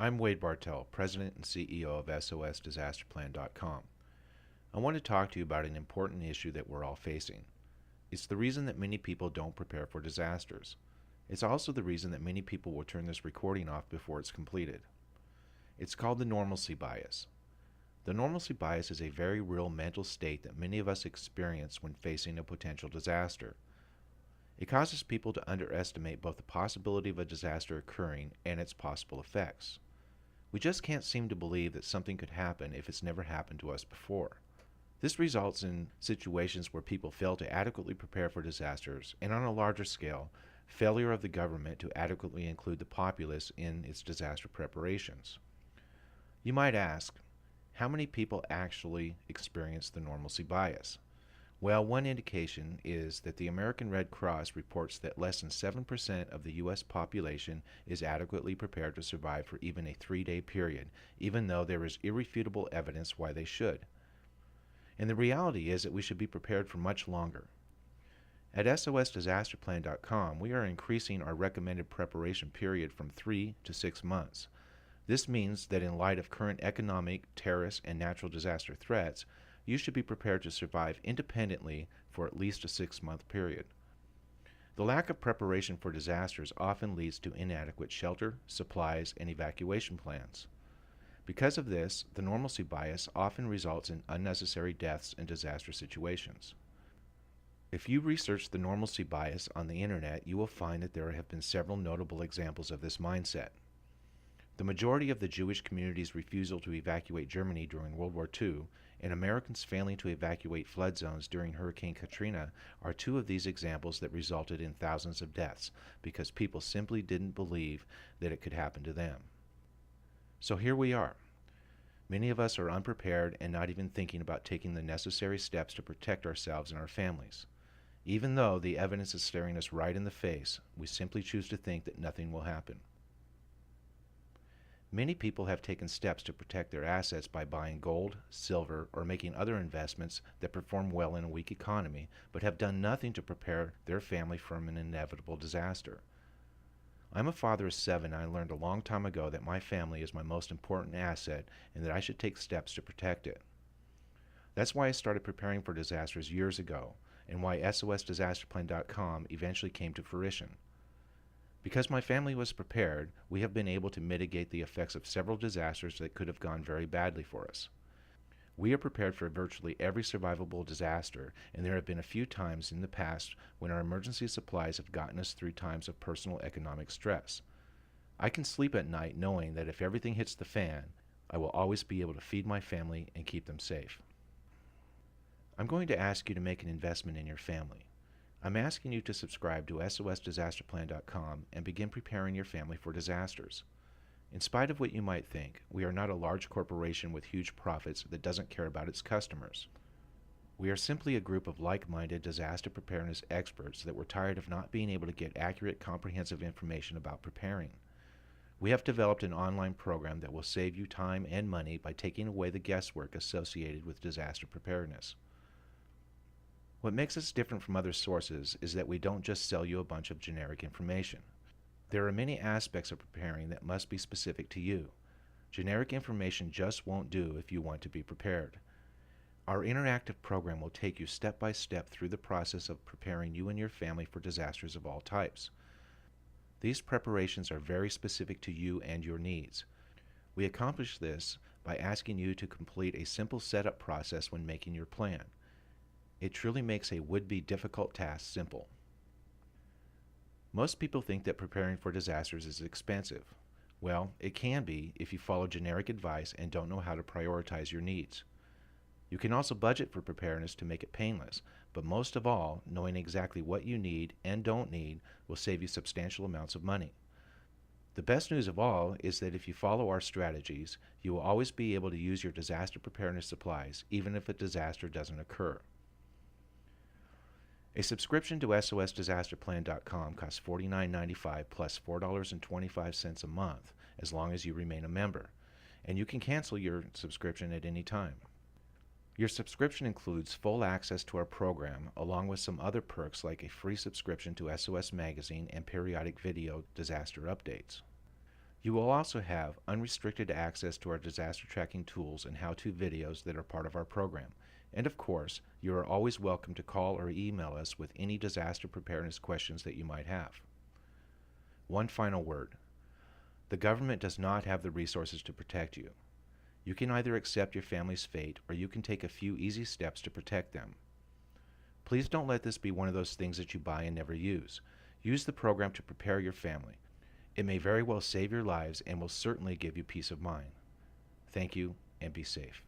I'm Wade Bartell, President and CEO of SOSDisasterPlan.com. I want to talk to you about an important issue that we're all facing. It's the reason that many people don't prepare for disasters. It's also the reason that many people will turn this recording off before it's completed. It's called the normalcy bias. The normalcy bias is a very real mental state that many of us experience when facing a potential disaster. It causes people to underestimate both the possibility of a disaster occurring and its possible effects. We just can't seem to believe that something could happen if it's never happened to us before. This results in situations where people fail to adequately prepare for disasters, and on a larger scale, failure of the government to adequately include the populace in its disaster preparations. You might ask, how many people actually experience the normalcy bias? Well, one indication is that the American Red Cross reports that less than 7% of the U.S. population is adequately prepared to survive for even a 3-day period, even though there is irrefutable evidence why they should. And the reality is that we should be prepared for much longer. At SOSDisasterPlan.com, we are increasing our recommended preparation period from 3 to 6 months. This means that in light of current economic, terrorist, and natural disaster threats, you should be prepared to survive independently for at least a 6-month period. The lack of preparation for disasters often leads to inadequate shelter, supplies, and evacuation plans. Because of this, the normalcy bias often results in unnecessary deaths in disaster situations. If you research the normalcy bias on the internet, you will find that there have been several notable examples of this mindset. The majority of the Jewish community's refusal to evacuate Germany during World War II and Americans failing to evacuate flood zones during Hurricane Katrina are two of these examples that resulted in thousands of deaths because people simply didn't believe that it could happen to them. So here we are. Many of us are unprepared and not even thinking about taking the necessary steps to protect ourselves and our families. Even though the evidence is staring us right in the face, we simply choose to think that nothing will happen. Many people have taken steps to protect their assets by buying gold, silver, or making other investments that perform well in a weak economy, but have done nothing to prepare their family from an inevitable disaster. I'm a father of 7, and I learned a long time ago that my family is my most important asset and that I should take steps to protect it. That's why I started preparing for disasters years ago, and why SOSDisasterPlan.com eventually came to fruition. Because my family was prepared, we have been able to mitigate the effects of several disasters that could have gone very badly for us. We are prepared for virtually every survivable disaster, and there have been a few times in the past when our emergency supplies have gotten us through times of personal economic stress. I can sleep at night knowing that if everything hits the fan, I will always be able to feed my family and keep them safe. I'm going to ask you to make an investment in your family. I'm asking you to subscribe to SOSDisasterPlan.com and begin preparing your family for disasters. In spite of what you might think, we are not a large corporation with huge profits that doesn't care about its customers. We are simply a group of like-minded disaster preparedness experts that were tired of not being able to get accurate, comprehensive information about preparing. We have developed an online program that will save you time and money by taking away the guesswork associated with disaster preparedness. What makes us different from other sources is that we don't just sell you a bunch of generic information. There are many aspects of preparing that must be specific to you. Generic information just won't do if you want to be prepared. Our interactive program will take you step by step through the process of preparing you and your family for disasters of all types. These preparations are very specific to you and your needs. We accomplish this by asking you to complete a simple setup process when making your plan. It truly makes a would-be difficult task simple. Most people think that preparing for disasters is expensive. Well, it can be if you follow generic advice and don't know how to prioritize your needs. You can also budget for preparedness to make it painless, but most of all, knowing exactly what you need and don't need will save you substantial amounts of money. The best news of all is that if you follow our strategies, you will always be able to use your disaster preparedness supplies, even if a disaster doesn't occur. A subscription to SOSDisasterPlan.com costs $49.95 plus $4.25 a month as long as you remain a member, and you can cancel your subscription at any time. Your subscription includes full access to our program along with some other perks like a free subscription to SOS Magazine and periodic video disaster updates. You will also have unrestricted access to our disaster tracking tools and how-to videos that are part of our program. And of course, you are always welcome to call or email us with any disaster preparedness questions that you might have. One final word. The government does not have the resources to protect you. You can either accept your family's fate or you can take a few easy steps to protect them. Please don't let this be one of those things that you buy and never use. Use the program to prepare your family. It may very well save your lives and will certainly give you peace of mind. Thank you, and be safe.